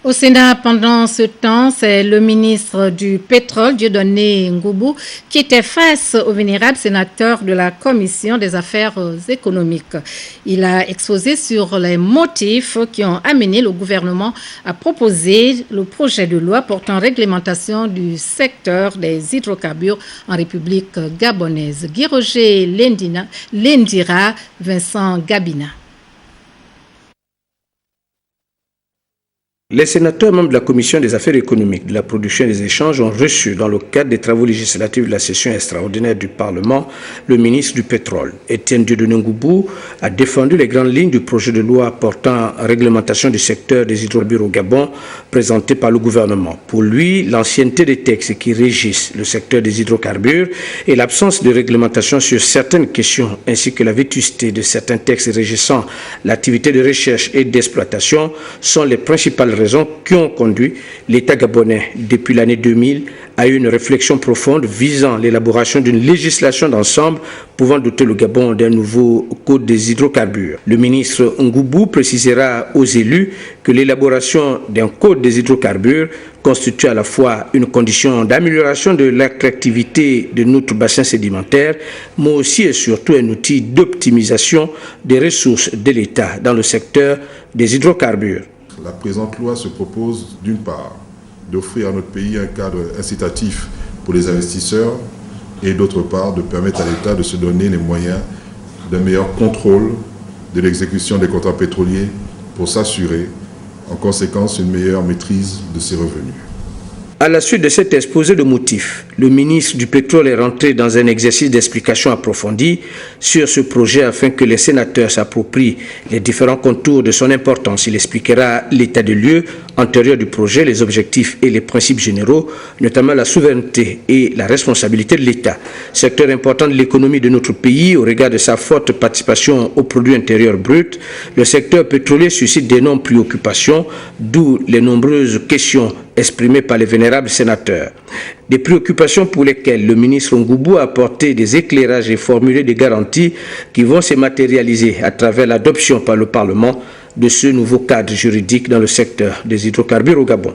Au Sénat, pendant ce temps, c'est le ministre du Pétrole, Dieudonné Ngoubou, qui était face au vénérable sénateur de la Commission des affaires économiques. Il a exposé sur les motifs qui ont amené le gouvernement à proposer le projet de loi portant réglementation du secteur des hydrocarbures en République gabonaise. Guy Roger Lendira, Vincent Gabina. Les sénateurs membres de la Commission des affaires économiques, de la production et des échanges ont reçu, dans le cadre des travaux législatifs de la session extraordinaire du Parlement, le ministre du Pétrole. Étienne Dieudonné Ngoubou a défendu les grandes lignes du projet de loi portant réglementation du secteur des hydrocarbures au Gabon, présenté par le gouvernement. Pour lui, l'ancienneté des textes qui régissent le secteur des hydrocarbures et l'absence de réglementation sur certaines questions, ainsi que la vétusté de certains textes régissant l'activité de recherche et d'exploitation, sont les principales raisons qui ont conduit l'État gabonais depuis l'année 2000 à une réflexion profonde visant l'élaboration d'une législation d'ensemble pouvant doter le Gabon d'un nouveau code des hydrocarbures. Le ministre Ngoubou précisera aux élus que l'élaboration d'un code des hydrocarbures constitue à la fois une condition d'amélioration de l'attractivité de notre bassin sédimentaire, mais aussi et surtout un outil d'optimisation des ressources de l'État dans le secteur des hydrocarbures. La présente loi se propose d'une part d'offrir à notre pays un cadre incitatif pour les investisseurs et d'autre part de permettre à l'État de se donner les moyens d'un meilleur contrôle de l'exécution des contrats pétroliers pour s'assurer en conséquence une meilleure maîtrise de ses revenus. À la suite de cet exposé de motifs, le ministre du Pétrole est rentré dans un exercice d'explication approfondie sur ce projet afin que les sénateurs s'approprient les différents contours de son importance. Il expliquera l'état de lieu antérieur du projet, les objectifs et les principes généraux, notamment la souveraineté et la responsabilité de l'État. Secteur important de l'économie de notre pays au regard de sa forte participation au produit intérieur brut, le secteur pétrolier suscite d'énormes préoccupations, d'où les nombreuses questions exprimées par les vénérables sénateurs. Des préoccupations pour lesquelles le ministre Ngoubou a apporté des éclairages et formulé des garanties qui vont se matérialiser à travers l'adoption par le Parlement de ce nouveau cadre juridique dans le secteur des hydrocarbures au Gabon.